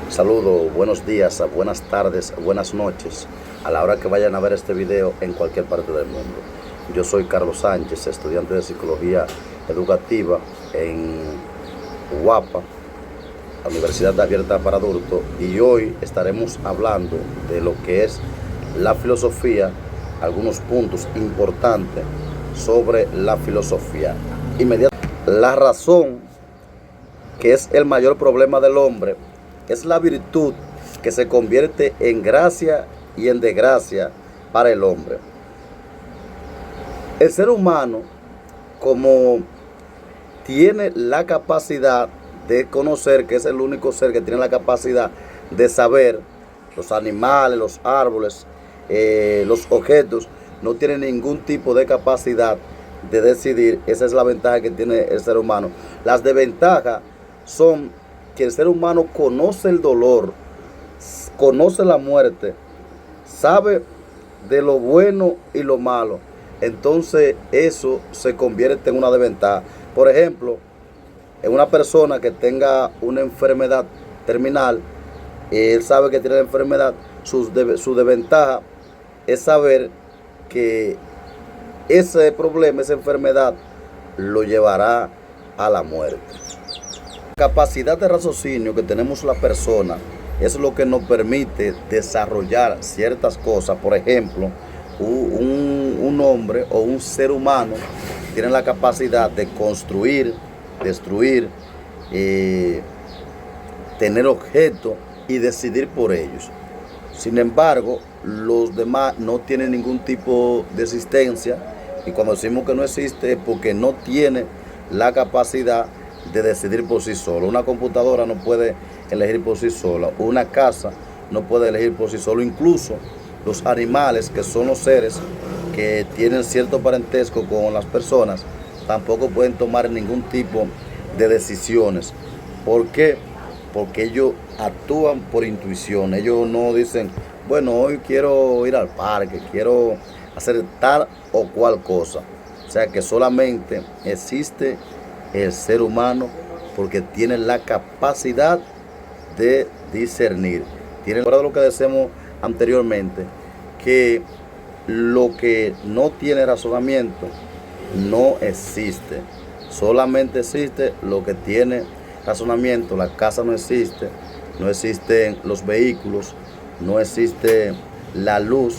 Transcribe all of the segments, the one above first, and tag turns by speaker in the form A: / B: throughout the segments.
A: Saludos, buenos días, buenas tardes, buenas noches, a la hora que vayan a ver este video en cualquier parte del mundo. Yo soy Carlos Sánchez, estudiante de Psicología Educativa en UAPA, la Universidad Abierta para Adultos, y hoy estaremos hablando de lo que es la filosofía, algunos puntos importantes sobre la filosofía. La razón que es el mayor problema del hombre es la virtud que se convierte en gracia y en desgracia para el hombre. El ser humano, como tiene la capacidad de conocer, que es el único ser que tiene la capacidad de saber, los animales, los árboles, los objetos, no tienen ningún tipo de capacidad de decidir. Esa es la ventaja que tiene el ser humano. Las desventajas son que el ser humano conoce el dolor, conoce la muerte, sabe de lo bueno y lo malo. Entonces eso se convierte en una desventaja. Por ejemplo, en una persona que tenga una enfermedad terminal, él sabe que tiene la enfermedad, su desventaja es saber que ese problema, esa enfermedad, lo llevará a la muerte. La capacidad de raciocinio que tenemos la persona es lo que nos permite desarrollar ciertas cosas. Por ejemplo, un hombre o un ser humano tiene la capacidad de construir, destruir, tener objetos y decidir por ellos. Sin embargo, los demás no tienen ningún tipo de existencia, y cuando decimos que no existe es porque no tiene la capacidad de decidir por sí solo. Una computadora no puede elegir por sí sola, una casa no puede elegir por sí solo. Incluso los animales, que son los seres que tienen cierto parentesco con las personas, tampoco pueden tomar ningún tipo de decisiones. ¿Por qué? Porque ellos actúan por intuición. Ellos no dicen, bueno, hoy quiero ir al parque, quiero hacer tal o cual cosa. O sea que solamente existe el ser humano porque tiene la capacidad de discernir. Recuerda lo que decíamos anteriormente, que lo que no tiene razonamiento no existe. Solamente existe lo que tiene razonamiento. La casa no existe, no existen los vehículos, no existe la luz,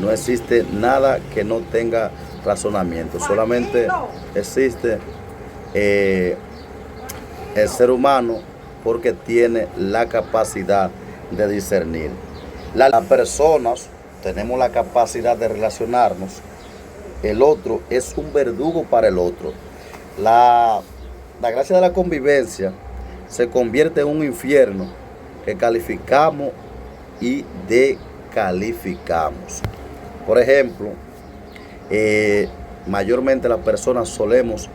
A: no existe nada que no tenga razonamiento. Solamente existe el ser humano porque tiene la capacidad de discernir. Las personas tenemos la capacidad de relacionarnos. El otro es un verdugo para el otro. La gracia de la convivencia se convierte en un infierno que calificamos y descalificamos. Por ejemplo, mayormente las personas solemos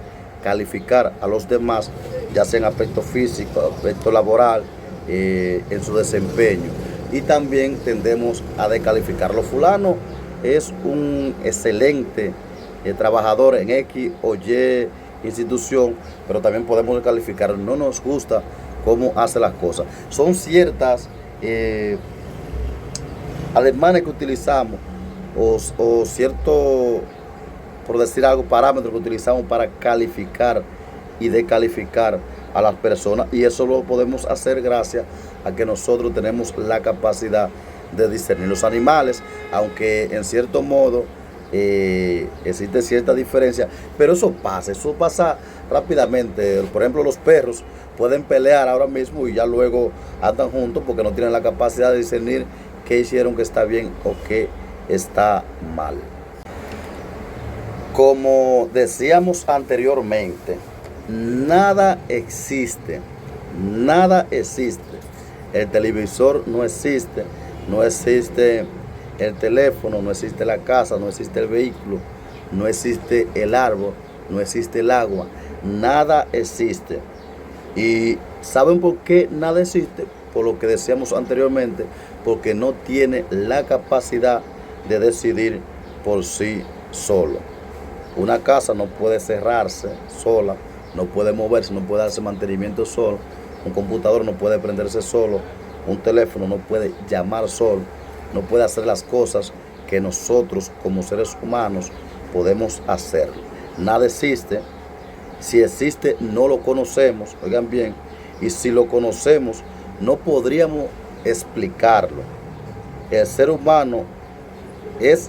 A: calificar a los demás, ya sea en aspecto físico, aspecto laboral, en su desempeño, y también tendemos a descalificarlo. Fulano es un excelente trabajador en X o Y institución, pero también podemos descalificar, no nos gusta cómo hace las cosas. Son ciertas ademanes que utilizamos o cierto, por decir algo, parámetros que utilizamos para calificar y descalificar a las personas, y eso lo podemos hacer gracias a que nosotros tenemos la capacidad de discernir. Los animales, aunque en cierto modo existe cierta diferencia, pero eso pasa rápidamente. Por ejemplo, los perros pueden pelear ahora mismo y ya luego andan juntos porque no tienen la capacidad de discernir qué hicieron que está bien o qué está mal. Como decíamos anteriormente, nada existe, nada existe. El televisor no existe, no existe el teléfono, no existe la casa, no existe el vehículo, no existe el árbol, no existe el agua, nada existe. ¿Y saben por qué nada existe? Por lo que decíamos anteriormente, porque no tiene la capacidad de decidir por sí solo. Una casa no puede cerrarse sola, no puede moverse, no puede darse mantenimiento solo. Un computador no puede prenderse solo. Un teléfono no puede llamar solo, no puede hacer las cosas que nosotros como seres humanos podemos hacer. Nada existe. Si existe, no lo conocemos, oigan bien, y si lo conocemos, no podríamos explicarlo. El ser humano es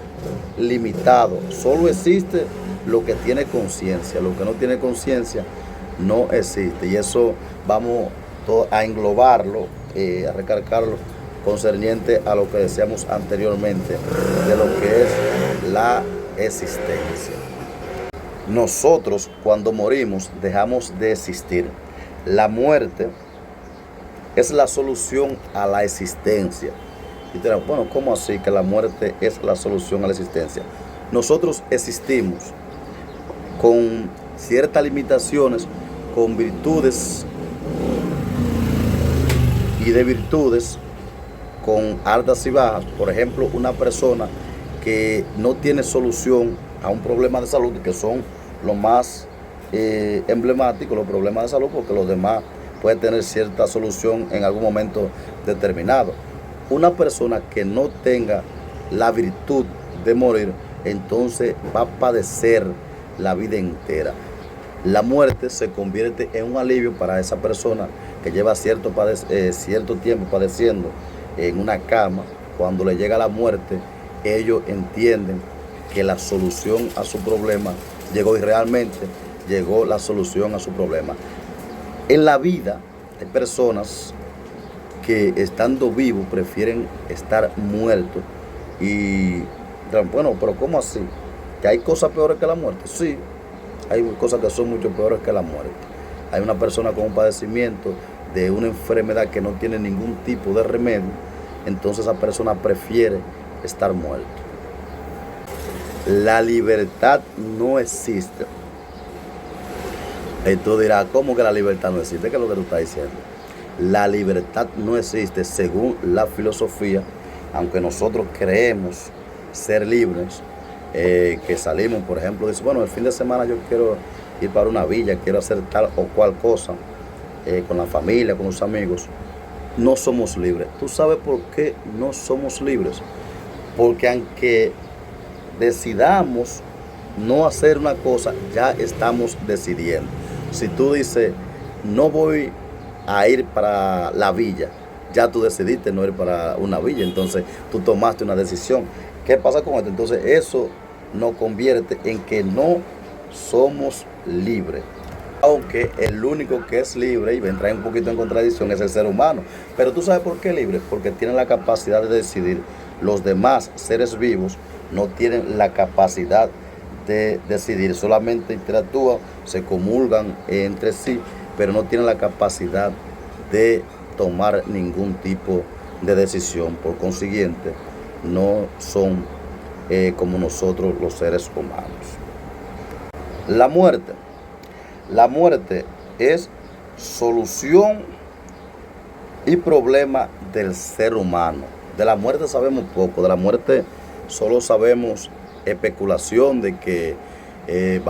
A: limitado, solo existe lo que tiene conciencia, lo que no tiene conciencia no existe, y eso vamos a englobarlo, a recalcarlo concerniente a lo que decíamos anteriormente de lo que es la existencia. Nosotros cuando morimos dejamos de existir. La muerte es la solución a la existencia. Y dirán, bueno, ¿cómo así que la muerte es la solución a la existencia? Nosotros existimos con ciertas limitaciones, con virtudes y de virtudes, con altas y bajas. Por ejemplo, una persona que no tiene solución a un problema de salud, que son los más emblemáticos, los problemas de salud, porque los demás pueden tener cierta solución en algún momento determinado. Una persona que no tenga la virtud de morir, entonces va a padecer la vida entera. La muerte se convierte en un alivio para esa persona que lleva cierto tiempo padeciendo en una cama. Cuando le llega la muerte, ellos entienden que la solución a su problema llegó, y realmente llegó la solución a su problema. En la vida hay personas que estando vivos prefieren estar muertos y dirán, bueno, pero ¿cómo así? ¿Que hay cosas peores que la muerte? Sí, hay cosas que son mucho peores que la muerte. Hay una persona con un padecimiento de una enfermedad que no tiene ningún tipo de remedio, entonces esa persona prefiere estar muerto. La libertad no existe. Y tú dirás, ¿cómo que la libertad no existe? ¿Qué es lo que tú estás diciendo? La libertad no existe según la filosofía, aunque nosotros creemos ser libres, que salimos, por ejemplo, dice, bueno, el fin de semana yo quiero ir para una villa, quiero hacer tal o cual cosa, con la familia, con los amigos. No somos libres. ¿Tú sabes por qué no somos libres? Porque aunque decidamos no hacer una cosa, ya estamos decidiendo. Si tú dices, no voy a ir para la villa, ya tú decidiste no ir para una villa, entonces tú tomaste una decisión. ¿Qué pasa con esto? Entonces eso nos convierte en que no somos libres. Aunque el único que es libre, y vendrá un poquito en contradicción, es el ser humano. Pero tú sabes por qué es libre, porque tiene la capacidad de decidir. Los demás seres vivos no tienen la capacidad de decidir, solamente interactúan, se comulgan entre sí, pero no tienen la capacidad de tomar ningún tipo de decisión. Por consiguiente, no son como nosotros los seres humanos. La muerte. La muerte es solución y problema del ser humano. De la muerte sabemos poco, de la muerte solo sabemos especulación de que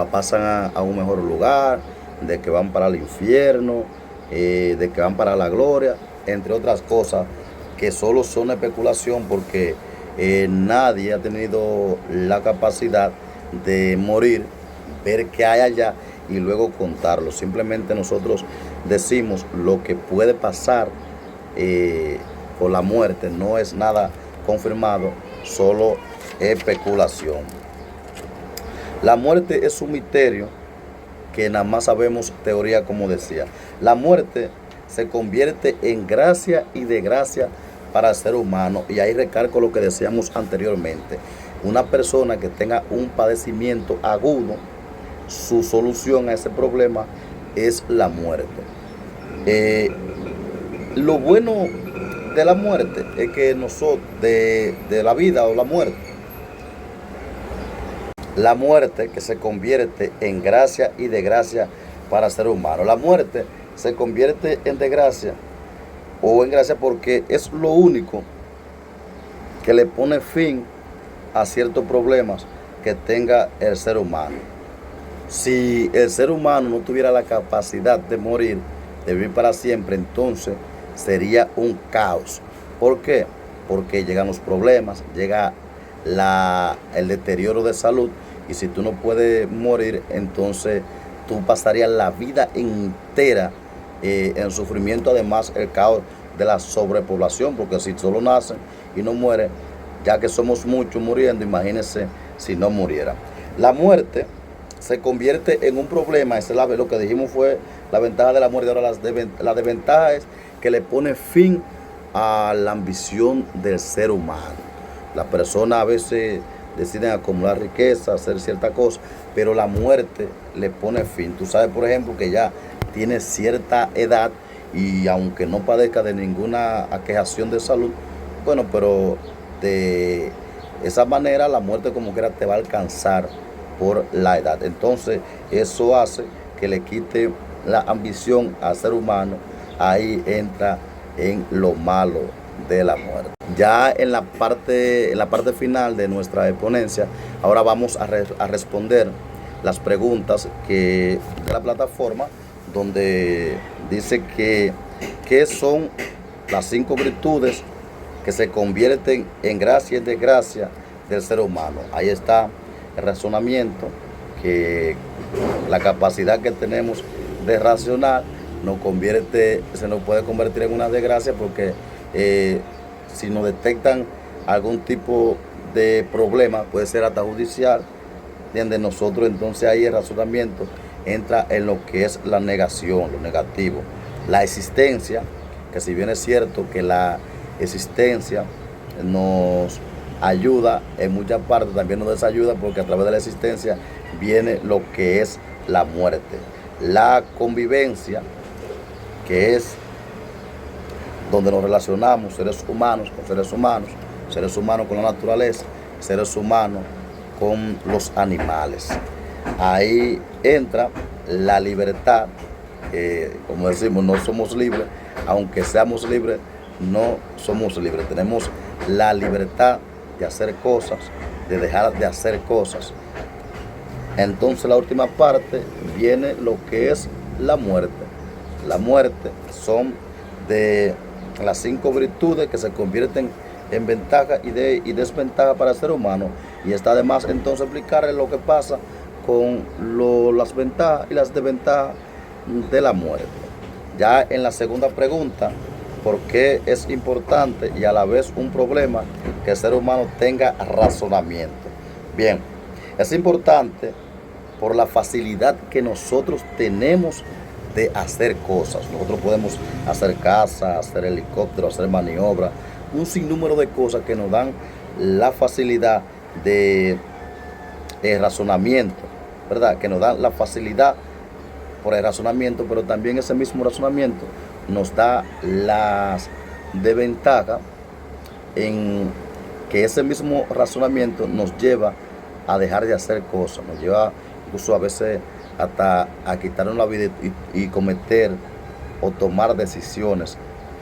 A: pasan a un mejor lugar, de que van para el infierno, de que van para la gloria, entre otras cosas que solo son especulación, porque nadie ha tenido la capacidad de morir, ver qué hay allá y luego contarlo. Simplemente nosotros decimos lo que puede pasar con la muerte. No es nada confirmado, solo especulación. La muerte es un misterio que nada más sabemos teoría, como decía. La muerte se convierte en gracia y desgracia para el ser humano, y ahí recalco lo que decíamos anteriormente. Una persona que tenga un padecimiento agudo, su solución a ese problema es la muerte. Lo bueno de la muerte es que nosotros, de la vida o la muerte que se convierte en gracia y desgracia para el ser humano. La muerte se convierte en desgracia o en gracia porque es lo único que le pone fin a ciertos problemas que tenga el ser humano. Si el ser humano no tuviera la capacidad de morir, de vivir para siempre, entonces sería un caos. ¿Por qué? Porque llegan los problemas, llega el deterioro de salud, y si tú no puedes morir, entonces tú pasarías la vida entera en sufrimiento. Además, el caos de la sobrepoblación, porque si solo nacen y no mueren, ya que somos muchos muriendo, imagínense si no muriera. La muerte se convierte en un problema. Esa es lo que dijimos fue la ventaja de la muerte. Ahora la desventaja es que le pone fin a la ambición del ser humano. Las personas a veces deciden acumular riqueza, hacer cierta cosa, pero la muerte le pone fin. Tú sabes, por ejemplo, que ya tiene cierta edad y aunque no padezca de ninguna aquejación de salud, bueno, pero de esa manera la muerte como quiera te va a alcanzar por la edad. Entonces eso hace que le quite la ambición al ser humano. Ahí entra en lo malo de la muerte. Ya en la parte final de nuestra ponencia, ahora vamos a responder las preguntas de la plataforma, donde dice que qué son las 5 virtudes que se convierten en gracia y desgracia del ser humano. Ahí está el razonamiento, que la capacidad que tenemos de razonar se nos puede convertir en una desgracia, porque si nos detectan algún tipo de problema, puede ser hasta judicial, ¿entiendes? Nosotros entonces ahí el razonamiento entra en lo que es la negación, lo negativo. La existencia, que si bien es cierto que la existencia nos ayuda en muchas partes, también nos desayuda, porque a través de la existencia viene lo que es la muerte. La convivencia, que es donde nos relacionamos seres humanos con seres humanos con la naturaleza, seres humanos con los animales. Ahí entra la libertad, como decimos, no somos libres, aunque seamos libres, no somos libres. Tenemos la libertad de hacer cosas, de dejar de hacer cosas. Entonces la última parte viene lo que es la muerte. La muerte son de las 5 virtudes que se convierten en ventaja y desventaja para el ser humano. Y está además entonces explicarle lo que pasa con las ventajas y las desventajas de la muerte. Ya en la segunda pregunta, ¿por qué es importante y a la vez un problema que el ser humano tenga razonamiento? Bien, es importante por la facilidad que nosotros tenemos de hacer cosas. Nosotros podemos hacer casa, hacer helicóptero, hacer maniobra, un sinnúmero de cosas que nos dan la facilidad de razonamiento, ¿verdad? Que nos dan la facilidad por el razonamiento, pero también ese mismo razonamiento nos da las desventajas, en que ese mismo razonamiento nos lleva a dejar de hacer cosas, nos lleva incluso a veces hasta a quitarnos la vida y cometer o tomar decisiones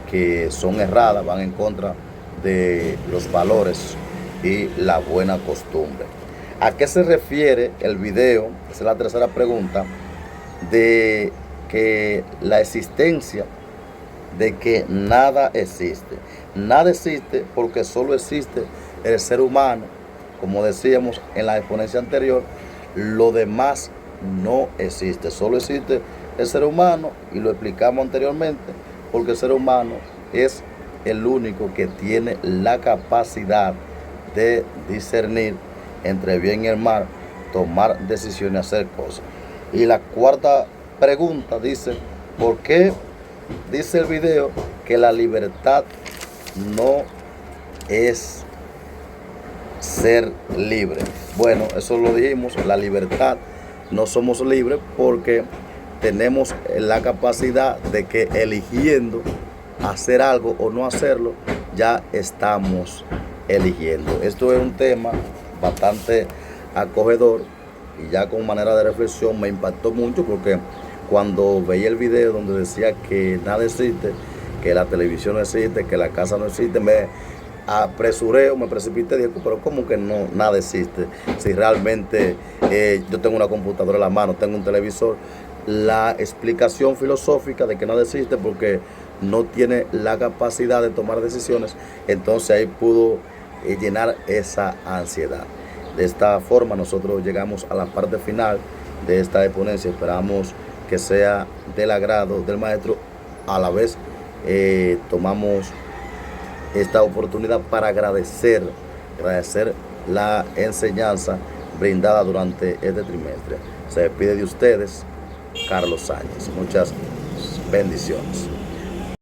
A: que son erradas, van en contra de los valores y la buena costumbre. ¿A qué se refiere el video? Esa es la tercera pregunta, de que la existencia, de que nada existe. Nada existe porque solo existe el ser humano. Como decíamos en la exponencia anterior, lo demás no existe, solo existe el ser humano, y lo explicamos anteriormente, porque el ser humano es el único que tiene la capacidad de discernir entre bien y el mal, tomar decisiones, hacer cosas. Y la cuarta pregunta dice, ¿por qué dice el video que la libertad no es ser libre? Bueno, eso lo dijimos, la libertad, no somos libres porque tenemos la capacidad de que eligiendo hacer algo o no hacerlo, ya estamos eligiendo. Esto es un tema bastante acogedor, y ya con manera de reflexión me impactó mucho, porque cuando veía el video donde decía que nada existe, que la televisión no existe, que la casa no existe, me apresuré o me precipité y dije, pero ¿cómo que no, nada existe? Si realmente yo tengo una computadora en la mano, tengo un televisor. La explicación filosófica de que nada existe porque no tiene la capacidad de tomar decisiones, entonces ahí pudo llenar esa ansiedad. De esta forma nosotros llegamos a la parte final de esta ponencia. Esperamos que sea del agrado del maestro. A la vez tomamos esta oportunidad para agradecer la enseñanza brindada durante este trimestre. Se despide de ustedes Carlos Sánchez. Muchas bendiciones.